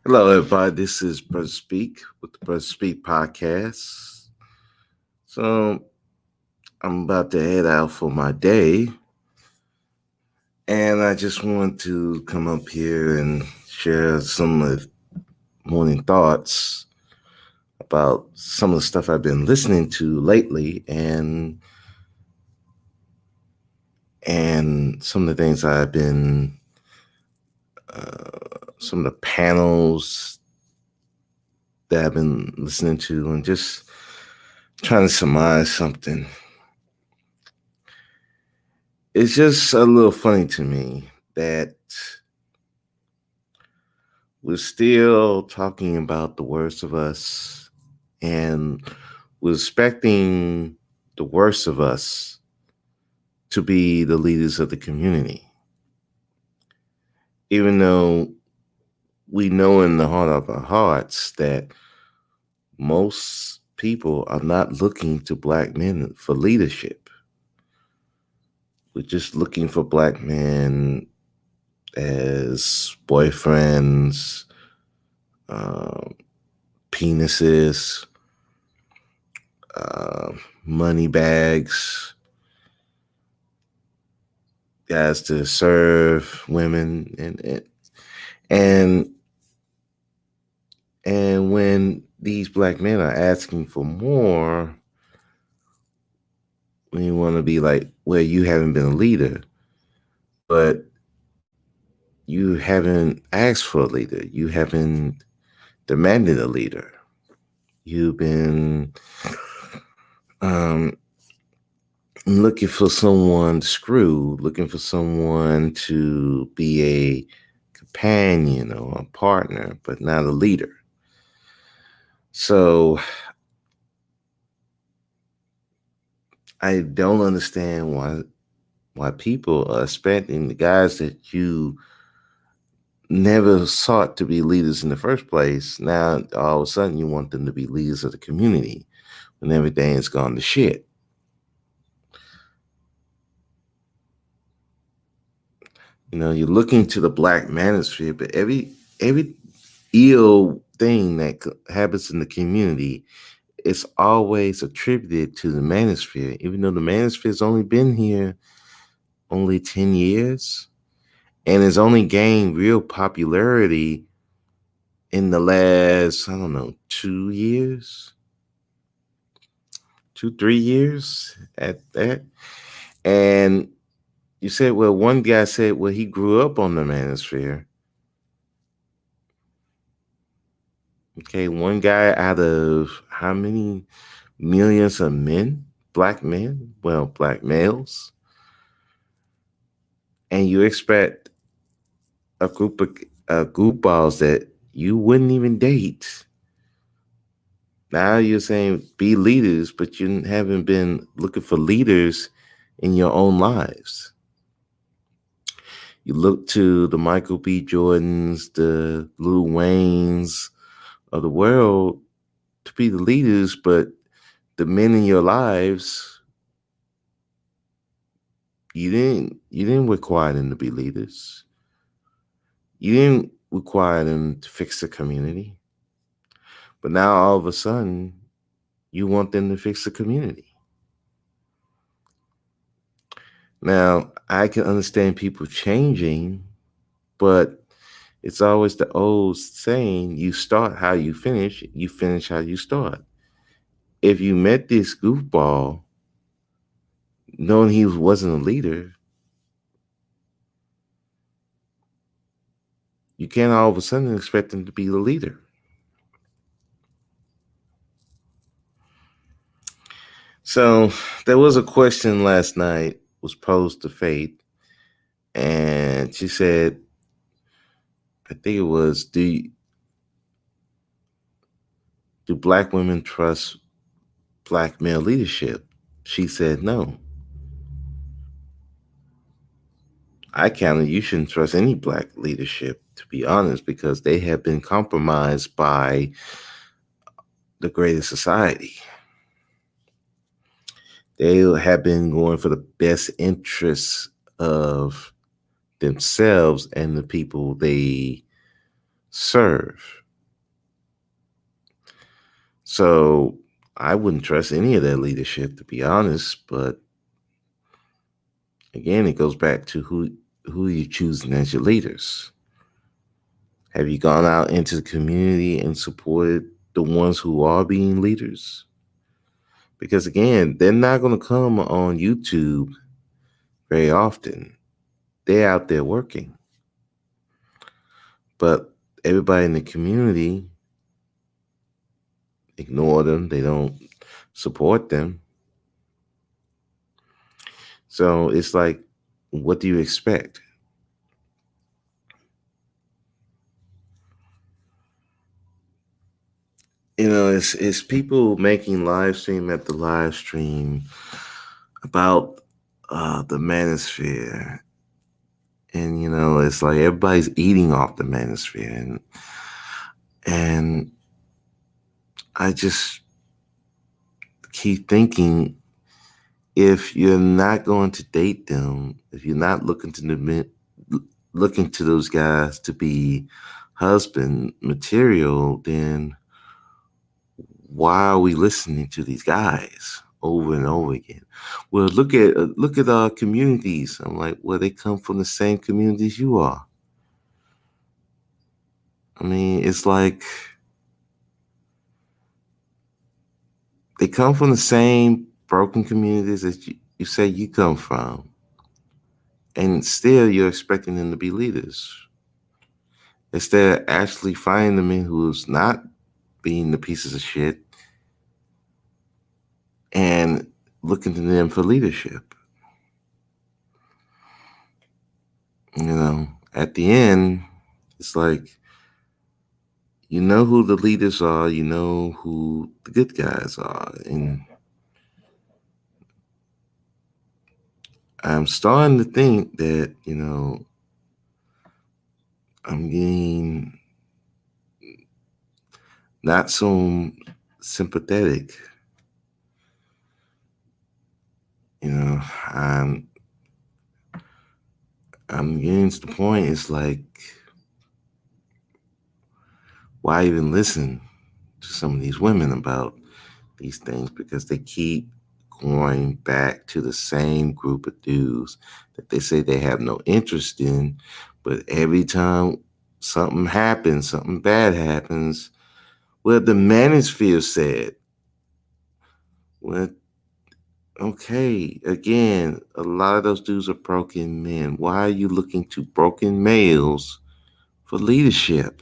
Hello, everybody. This is Brother Speak with the Brother Speak podcast. So, I'm about to head out for my day, and I just want to come up here and share some of the morning thoughts about some of the stuff I've been listening to lately, and some of the things I've been, some of the panels that I've been listening to, and just trying to surmise something. It's just a little funny to me that we're still talking about the worst of us and we're expecting the worst of us to be the leaders of the community. Even though we know in the heart of our hearts that most people are not looking to black men for leadership. We're just looking for black men as boyfriends, um, penises, uh, money bags, guys to serve women, and and when these black men are asking for more, we want to be like, well, you haven't been a leader, but you haven't asked for a leader. You haven't demanded a leader. You've been um, looking for someone to screw, looking for someone to be a companion or a partner, but not a leader. So I don't understand why people are expecting the guys that you never sought to be leaders in the first place. Now all of a sudden you want them to be leaders of the community when everything has gone to shit. You know, you're looking to the black manosphere, but every ill thing that happens in the community is always attributed to the manosphere, even though the manosphere's only been here only 10 years and has only gained real popularity in the last, I don't know, 2 years, 2, 3 years at that. And you said, well, one guy said, well, he grew up on the manosphere. Okay, one guy out of how many millions of men, black men, well, black males, and you expect a group of goofballs that you wouldn't even date. Now you're saying be leaders, but you haven't been looking for leaders in your own lives. You look to the Michael B. Jordans, the Lil Waynes of the world to be the leaders, but the men in your lives, you didn't require them to be leaders. You didn't require them to fix the community. But now all of a sudden, you want them to fix the community. Now, I can understand people changing, but it's always the old saying, you start how you finish how you start. If you met this goofball knowing he wasn't a leader, you can't all of a sudden expect him to be the leader. So there was a question last night was posed to Faith, and she said, I think it was, do black women trust black male leadership? She said no. I counted you shouldn't trust any black leadership, to be honest, because they have been compromised by the greater society. They have been going for the best interests of themselves and the people they serve. So I wouldn't trust any of their leadership, to be honest. But again, it goes back to who you're choosing as your leaders. Have you gone out into the community and supported the ones who are being leaders? Because again, they're not going to come on YouTube very often. They're out there working. But everybody in the community ignore them. They don't support them. So it's like, what do you expect? It's people making live stream at the live stream about the manosphere. And it's like everybody's eating off the manosphere. And I just keep thinking, if you're not going to date them, if you're not looking to those guys to be husband material, then why are we listening to these guys over and over again? Well, look at our communities. I'm like, well, they come from the same communities you are. I mean, it's like they come from the same broken communities that you say you come from, and still you're expecting them to be leaders. Instead of actually finding the men who's not being the pieces of shit and looking to them for leadership. At the end, it's like, you know who the leaders are, you know who the good guys are. And I'm starting to think that, I'm getting not so sympathetic. I'm getting to the point, it's like, why even listen to some of these women about these things? Because they keep going back to the same group of dudes that they say they have no interest in. But every time something happens, something bad happens, well, the manosphere said, well, okay, again, a lot of those dudes are broken men. Why are you looking to broken males for leadership?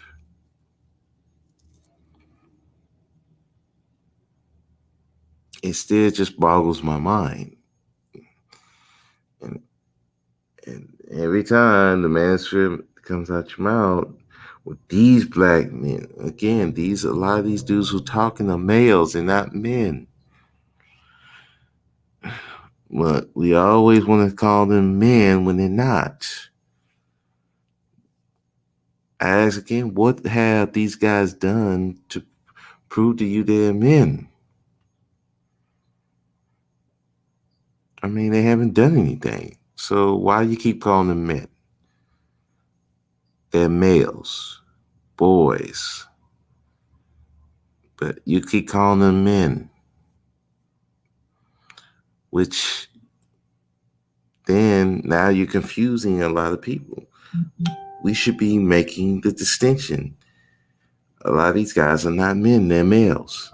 It still just boggles my mind. And, and every time the manosphere comes out your mouth with these black men, again, a lot of these dudes who talking are males and not men. But we always want to call them men when they're not. I ask again, what have these guys done to prove to you they're men? I mean, they haven't done anything. So why do you keep calling them men? They're males, boys. But you keep calling them men, which then now you're confusing a lot of people. We should be making the distinction. A lot of these guys are not men, they're males.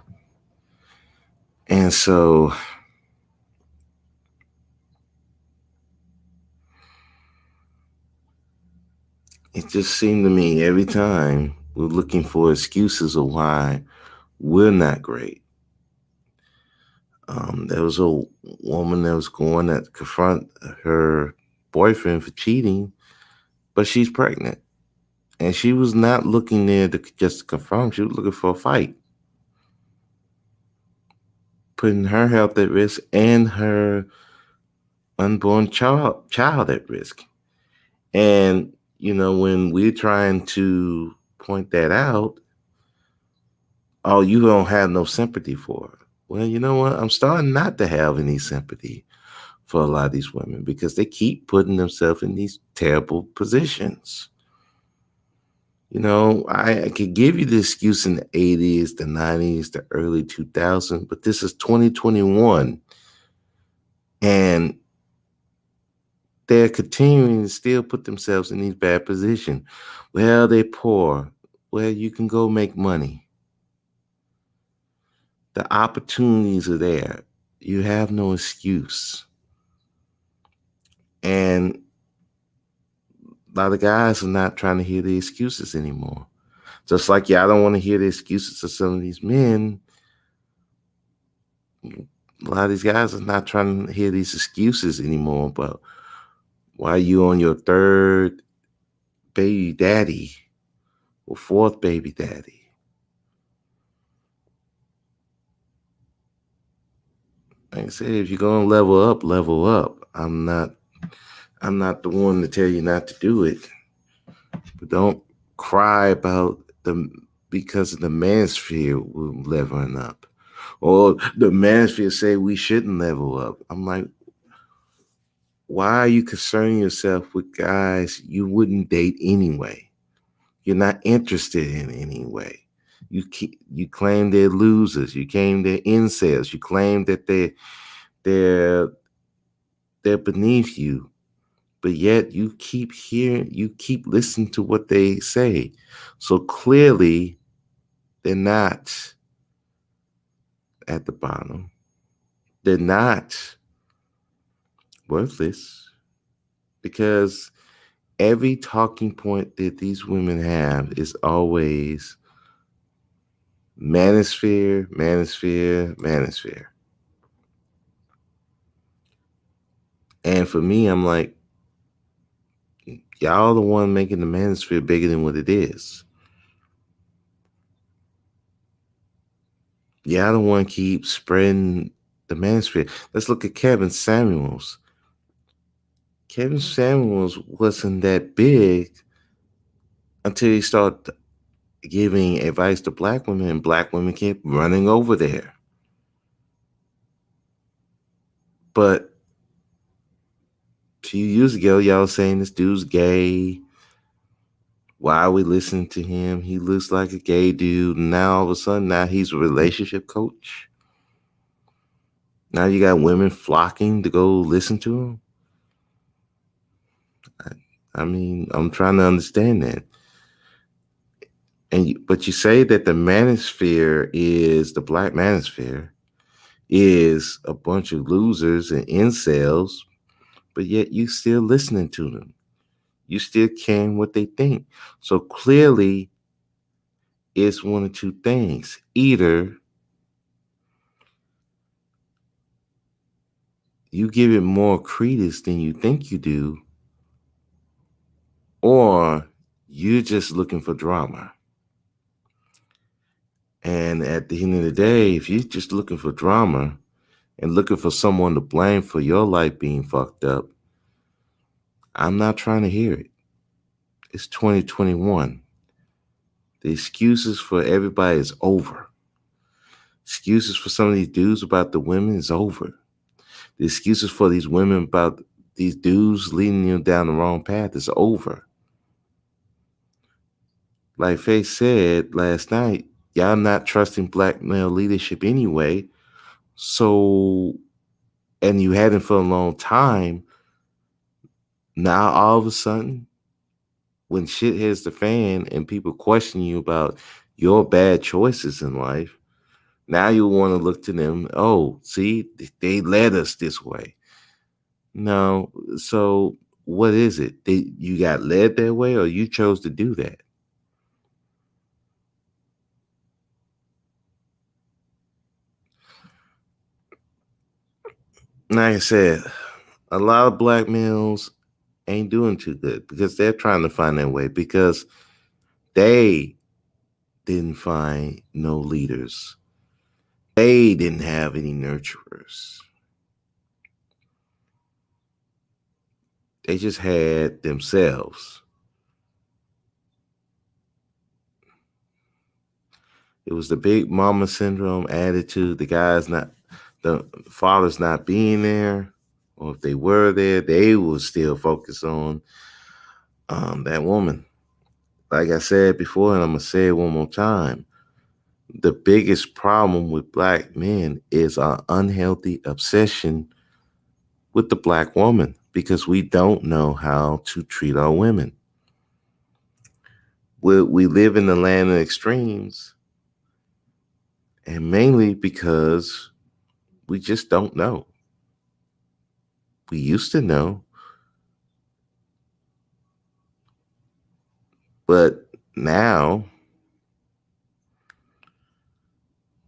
And so it just seemed to me every time we're looking for excuses of why we're not great. There was a woman that was going to confront her boyfriend for cheating, but she's pregnant. And she was not looking there to just confront, she was looking for a fight, putting her health at risk and her unborn child at risk. And, when we're trying to point that out, oh, you don't have no sympathy for her. Well, you know what? I'm starting not to have any sympathy for a lot of these women because they keep putting themselves in these terrible positions. I could give you the excuse in the 80s, the 90s, the early 2000s, but this is 2021. And they're continuing to still put themselves in these bad positions. Well, they're poor. Well, you can go make money. The opportunities are there. You have no excuse. And a lot of guys are not trying to hear the excuses anymore. Just like, yeah, I don't want to hear the excuses of some of these men. A lot of these guys are not trying to hear these excuses anymore. But why are you on your third baby daddy or fourth baby daddy? Like I said, if you're gonna level up, level up. I'm not the one to tell you not to do it. But don't cry about the because of the manosphere leveling up. Or the manosphere say we shouldn't level up. I'm like, why are you concerning yourself with guys you wouldn't date anyway? You're not interested in anyway. You claim they're losers. You claim they're incels. You claim that they're they're beneath you, but yet you keep listening to what they say. So clearly, they're not at the bottom. They're not worthless because every talking point that these women have is always manosphere, manosphere, manosphere. And for me, I'm like, y'all the one making the manosphere bigger than what it is. Y'all the one keep spreading the manosphere. Let's look at Kevin Samuels. Kevin Samuels wasn't that big until he started giving advice to black women, and black women kept running over there. But a few years ago, y'all saying this dude's gay. Why are we listening to him? He looks like a gay dude. And now all of a sudden, now he's a relationship coach. Now you got women flocking to go listen to him. I mean, I'm trying to understand that. But you say that the manosphere is the black manosphere is a bunch of losers and incels, but yet you still listening to them. You still caring what they think. So clearly, it's one of two things. Either you give it more credence than you think you do, or you're just looking for drama. And at the end of the day, if you're just looking for drama and looking for someone to blame for your life being fucked up, I'm not trying to hear it. It's 2021. The excuses for everybody is over. Excuses for some of these dudes about the women is over. The excuses for these women about these dudes leading you down the wrong path is over. Like Faye said last night, y'all not trusting black male leadership anyway. So, and you hadn't for a long time. Now all of a sudden, when shit hits the fan and people question you about your bad choices in life, now you want to look to them. Oh, see, they led us this way. No, so what is it? You got led that way, or you chose to do that? Like I said, a lot of black males ain't doing too good because they're trying to find their way because they didn't find no leaders. They didn't have any nurturers. They just had themselves. It was the big mama syndrome attitude. The father's not being there, or if they were there, they would still focus on that woman. like I said before, and I'm gonna say it one more time. The biggest problem with black men is our unhealthy obsession with the black woman because we don't know how to treat our women. We live in the land of extremes, and mainly because we just don't know. We used to know, but now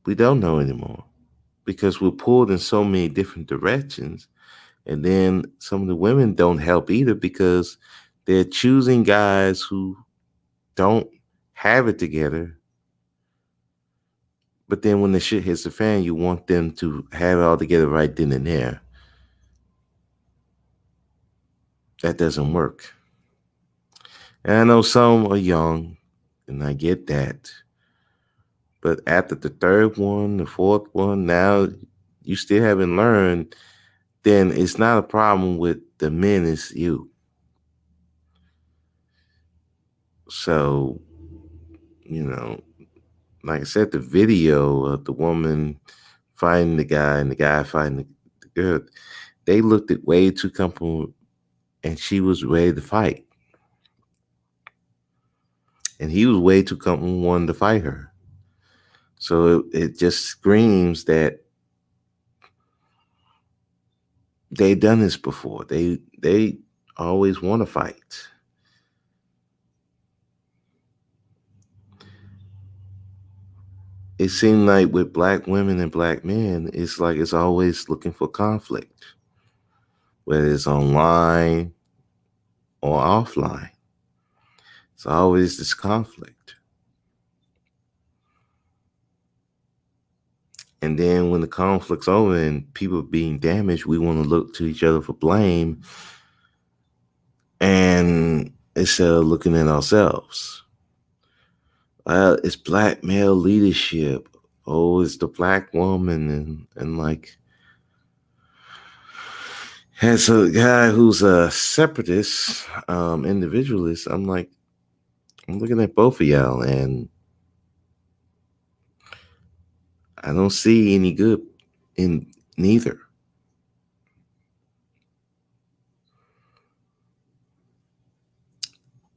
we don't know anymore because we're pulled in so many different directions. And then some of the women don't help either because they're choosing guys who don't have it together. But then when the shit hits the fan, you want them to have it all together right then and there. That doesn't work. And I know some are young, and I get that. But after the third one, the fourth one, now you still haven't learned, then it's not a problem with the men, it's you. So, you know, like I said, the video of the woman fighting the guy and the guy fighting the girl, they looked at way too comfortable and she was ready to fight. And he was way too comfortable wanting to fight her. So it just screams that they done this before. They always want to fight. It seemed like with black women and black men, it's like it's always looking for conflict, whether it's online or offline. It's always this conflict. And then when the conflict's over and people are being damaged, we want to look to each other for blame. And instead of looking at ourselves, it's black male leadership. Oh, it's the black woman. And like, as a guy who's a separatist, individualist, I'm like, I'm looking at both of y'all and I don't see any good in neither.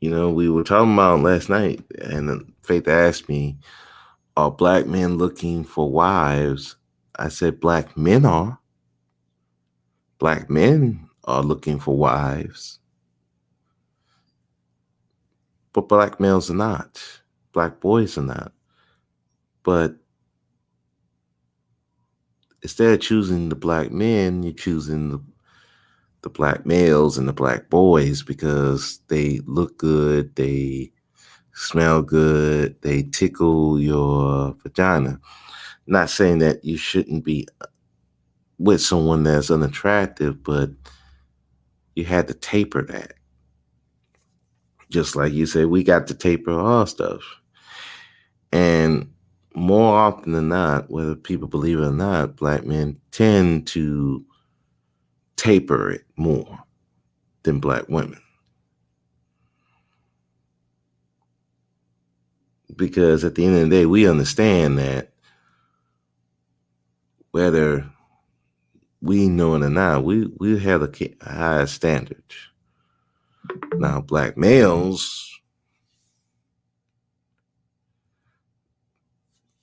You know, we were talking about last night, and Faith asked me, are black men looking for wives? I said, black men are. Black men are looking for wives, but black males are not. Black boys are not. But instead of choosing the black men, you're choosing the black males and the black boys because they look good, they smell good, they tickle your vagina. Not saying that you shouldn't be with someone that's unattractive, but you had to taper that. Just like you said, we got to taper our stuff. And more often than not, whether people believe it or not, black men tend to taper it more than black women. Because at the end of the day, we understand that whether we know it or not, we have a higher standard. Now, black males,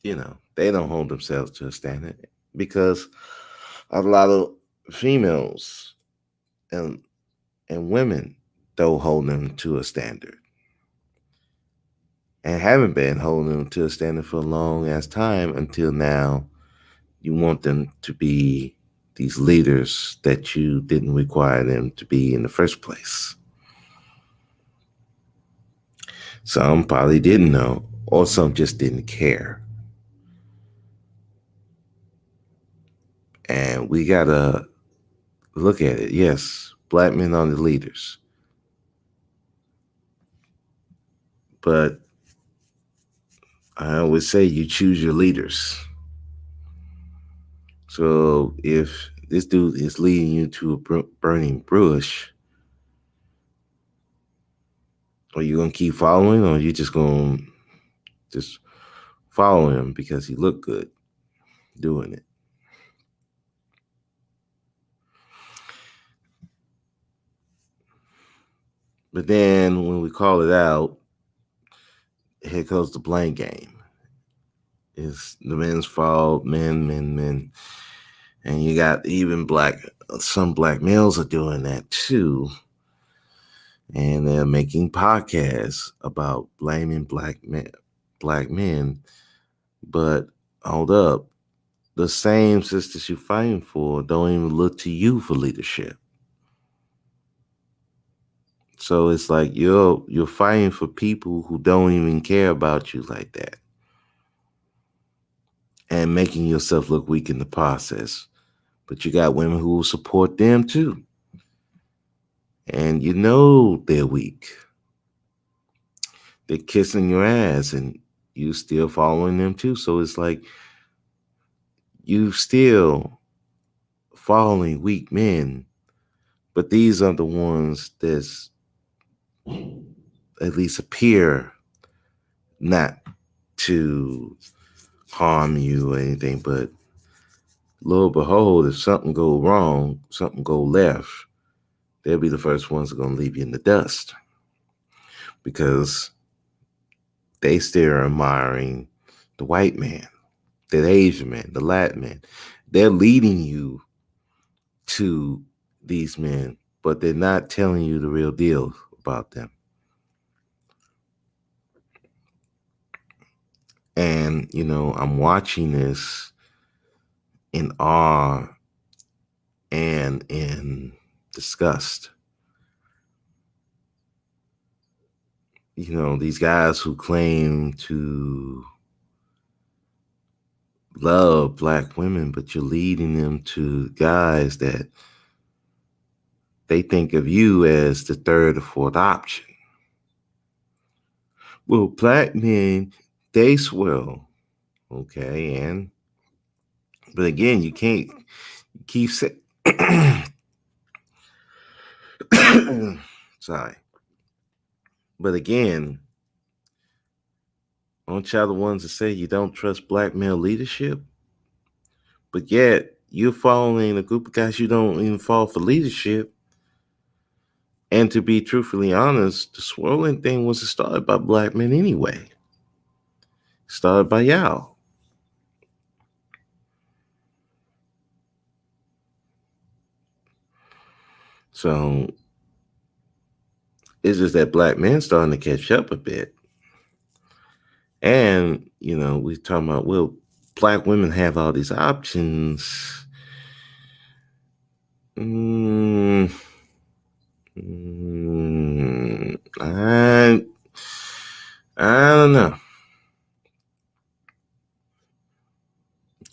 they don't hold themselves to a standard because a lot of females and women don't hold them to a standard and haven't been holding them to a standard for a long ass time until now. You want them to be these leaders that you didn't require them to be in the first place. Some probably didn't know, or some just didn't care. And we gotta look at it. Yes, black men are the leaders, but I always say you choose your leaders. So if this dude is leading you to a burning bush, Are you gonna keep following, or are you just gonna just follow him because he looked good doing it? But then when we call it out, here goes the blame game. It's the men's fault, men. And you got even some black males are doing that too. And they're making podcasts about blaming black men. But hold up, the same sisters you're fighting for don't even look to you for leadership. So it's like you're fighting for people who don't even care about you like that, and making yourself look weak in the process. But you got women who will support them too, and you know they're weak. They're kissing your ass, and you still following them too. So it's like you still following weak men, but these are the ones that's at least appear not to harm you or anything, but lo and behold, if something go wrong, something go left, they'll be the first ones that are going to leave you in the dust because they still admiring the white man, the Asian man, the Latin man. They're leading you to these men, but they're not telling you the real deal about them. And, I'm watching this in awe and in disgust. These guys who claim to love black women, but you're leading them to guys that they think of you as the third or fourth option. Well, black men, they swell. Okay, but again, you can't keep saying, sorry. But again, aren't y'all the ones that say you don't trust black male leadership? But yet, you're following a group of guys you don't even fall for leadership. And to be truthfully honest, the swirling thing was started by black men anyway. Started by y'all. So it's just that black men starting to catch up a bit. And, we talking about, well, black women have all these options. I don't know.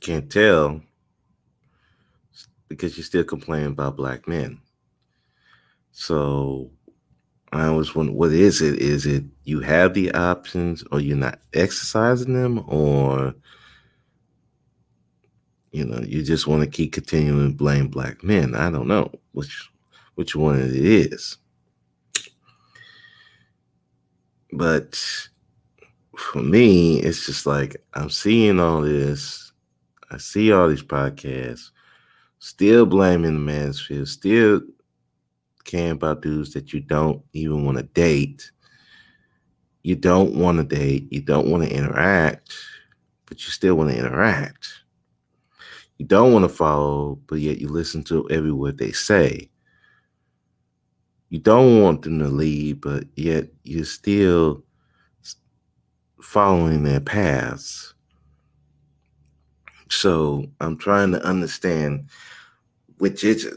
Can't tell because you still complain about black men. So I always wonder, what is it? Is it you have the options or you're not exercising them, or you just want to keep continuing to blame black men? I don't know which one it is. But for me, it's just like I'm seeing all this. I see all these podcasts, still blaming the manosphere, still caring about dudes that you don't even want to date. You don't want to date. You don't want to interact, but you still want to interact. You don't want to follow, but yet you listen to every word they say. You don't want them to lead, but yet you're still following their paths. So I'm trying to understand, which is it?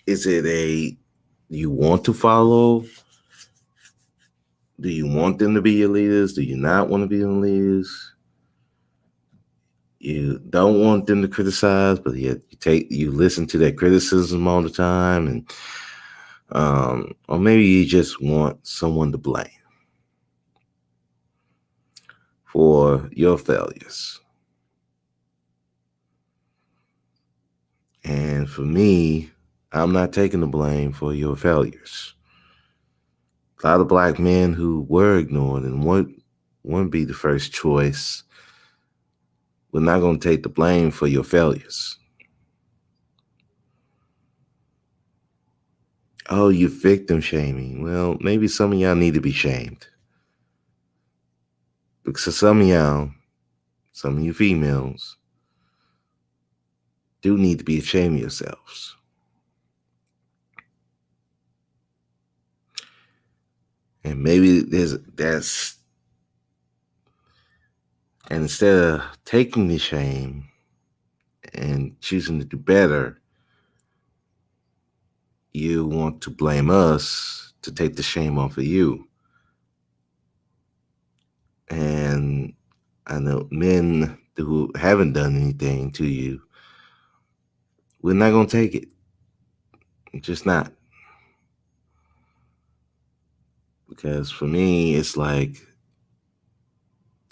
Is it you want to follow? Do you want them to be your leaders? Do you not want to be your leaders? You don't want them to criticize, but yet you listen to their criticism all the time, and or maybe you just want someone to blame for your failures. And for me, I'm not taking the blame for your failures. A lot of black men who were ignored and wouldn't be the first choice. We're not going to take the blame for your failures. Oh, you victim shaming. Well, maybe some of y'all need to be shamed. Because some of y'all, some of you females, do need to be ashamed of yourselves. And maybe and instead of taking the shame and choosing to do better, you want to blame us to take the shame off of you. And I know men who haven't done anything to you, we're not going to take it. Just not. Because for me, it's like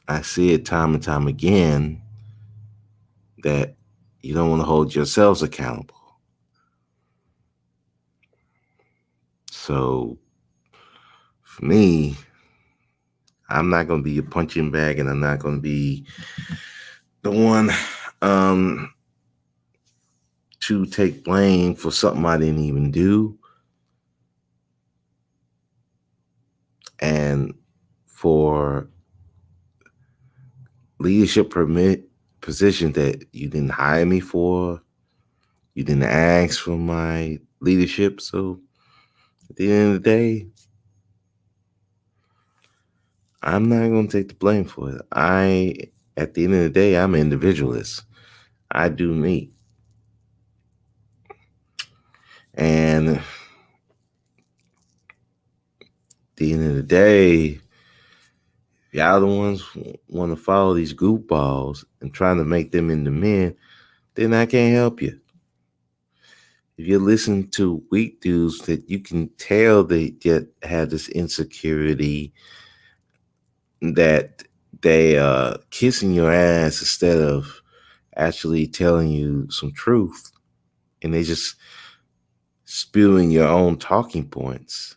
I see it time and time again that you don't want to hold yourselves accountable. So for me, I'm not going to be a punching bag, and I'm not going to be the one to take blame for something I didn't even do. And for leadership position that you didn't hire me for, you didn't ask for my leadership. So at the end of the day, I'm not going to take the blame for it. At the end of the day, I'm an individualist. I do me. And at the end of the day, y'all the ones want to follow these goofballs and trying to make them into men, then I can't help you. If you listen to weak dudes that you can tell they have this insecurity that they kissing your ass instead of actually telling you some truth, and they just spewing your own talking points,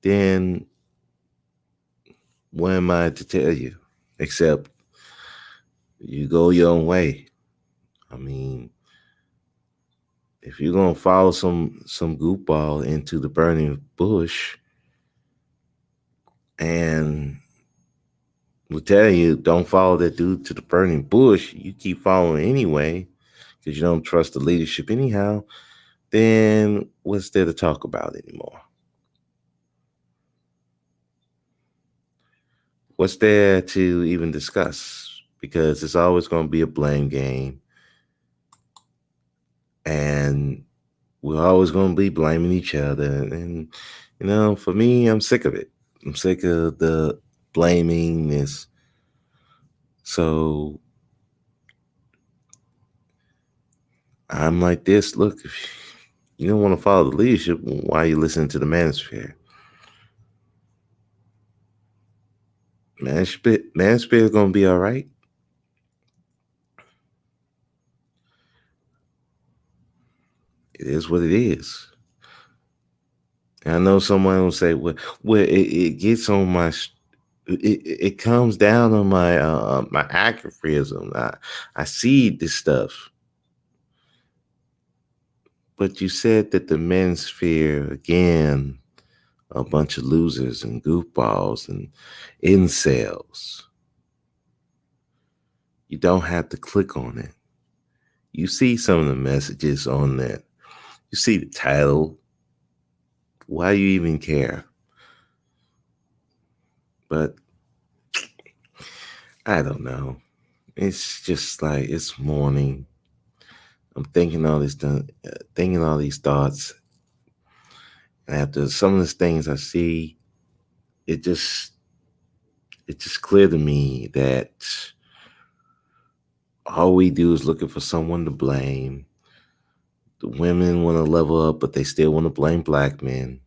then what am I to tell you? Except you go your own way. I mean, if you're gonna follow some goofball into the burning bush, and we'll tell you don't follow that dude to the burning bush, you keep following anyway because you don't trust the leadership anyhow, then what's there to talk about anymore? What's there to even discuss? Because it's always going to be a blame game. And we're always going to be blaming each other. And, for me, I'm sick of it. I'm sick of the blamingness. So I'm like this. Look, if you don't want to follow the leadership, why are you listening to the manosphere? Manosphere is going to be all right. It is what it is. And I know someone will say, well it gets on my, it comes down on my my activism. I see this stuff. But you said that the men's sphere, again, a bunch of losers and goofballs and incels. You don't have to click on it. You see some of the messages on that. You see the title. Why you even care? But I don't know. It's just like it's morning. I'm thinking all these thoughts. And after some of these things I see, it just clear to me that all we do is looking for someone to blame. The women want to level up, but they still want to blame black men.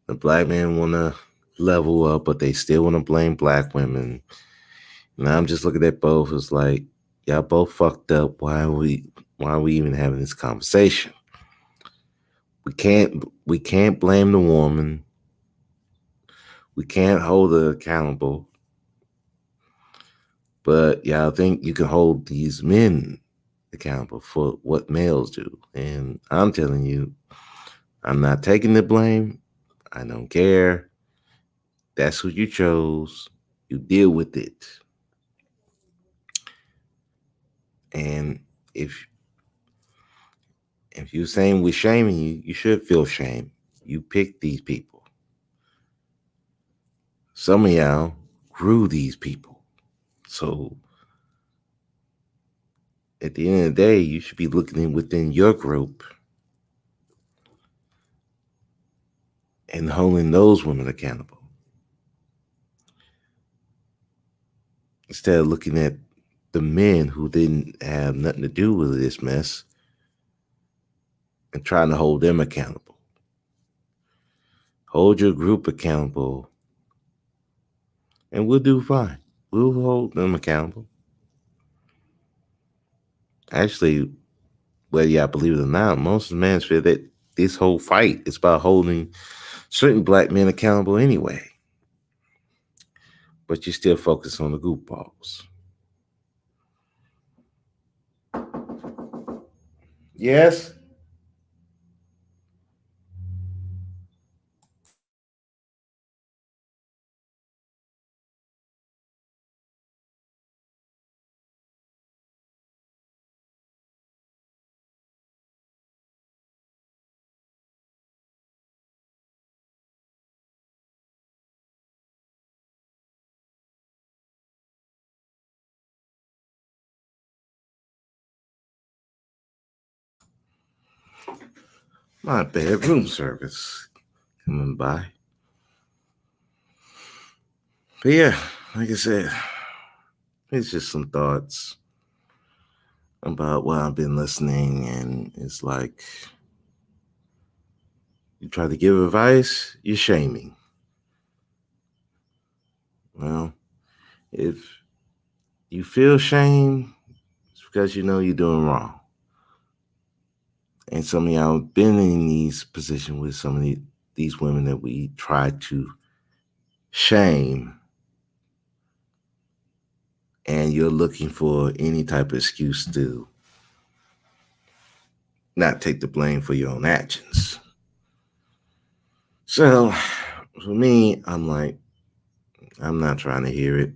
The black men want to level up, but they still want to blame black women. And I'm just looking at both as like, y'all both fucked up. Why are we even having this conversation? We can't blame the woman. We can't hold her accountable. But yeah, I think you can hold these men accountable for what males do. And I'm telling you, I'm not taking the blame. I don't care. That's who you chose. You deal with it. And if if you're saying we're shaming you, you should feel shame. You picked these people. Some of y'all grew these people. So at the end of the day, you should be looking within your group and holding those women accountable instead of looking at the men who didn't have nothing to do with this mess and trying to hold them accountable. Hold your group accountable and we'll do fine. We'll hold them accountable. Actually, well, yeah, believe it or not, most of the men feel that this whole fight is about holding certain black men accountable anyway. But you still focus on the goofballs. Yes? My bad, room service coming by. But yeah, like I said, it's just some thoughts about what I've been listening, and it's like you try to give advice, you're shaming. Well, if you feel shame, it's because you know you're doing wrong. And some of y'all been in these positions with some of these women that we try to shame, and you're looking for any type of excuse to not take the blame for your own actions. So for me, I'm like, I'm not trying to hear it.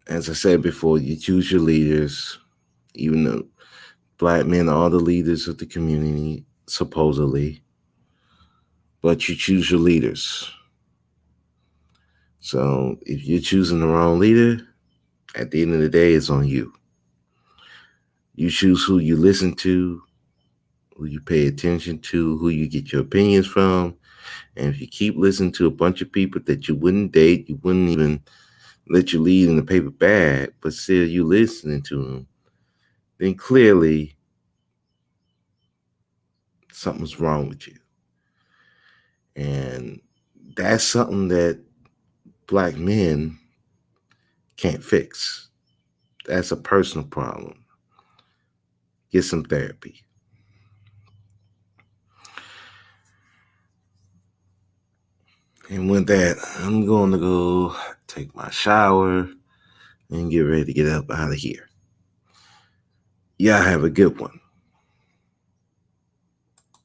As I said before, you choose your leaders, even though black men are the leaders of the community, supposedly, but you choose your leaders. So if you're choosing the wrong leader, at the end of the day, it's on you. You choose who you listen to, who you pay attention to, who you get your opinions from. And if you keep listening to a bunch of people that you wouldn't date, you wouldn't even let you lead in the paper bag, but still you listening to them, then clearly something's wrong with you. And that's something that black men can't fix. That's a personal problem. Get some therapy. And with that, I'm going to go take my shower and get ready to get up out of here. Y'all have a good one.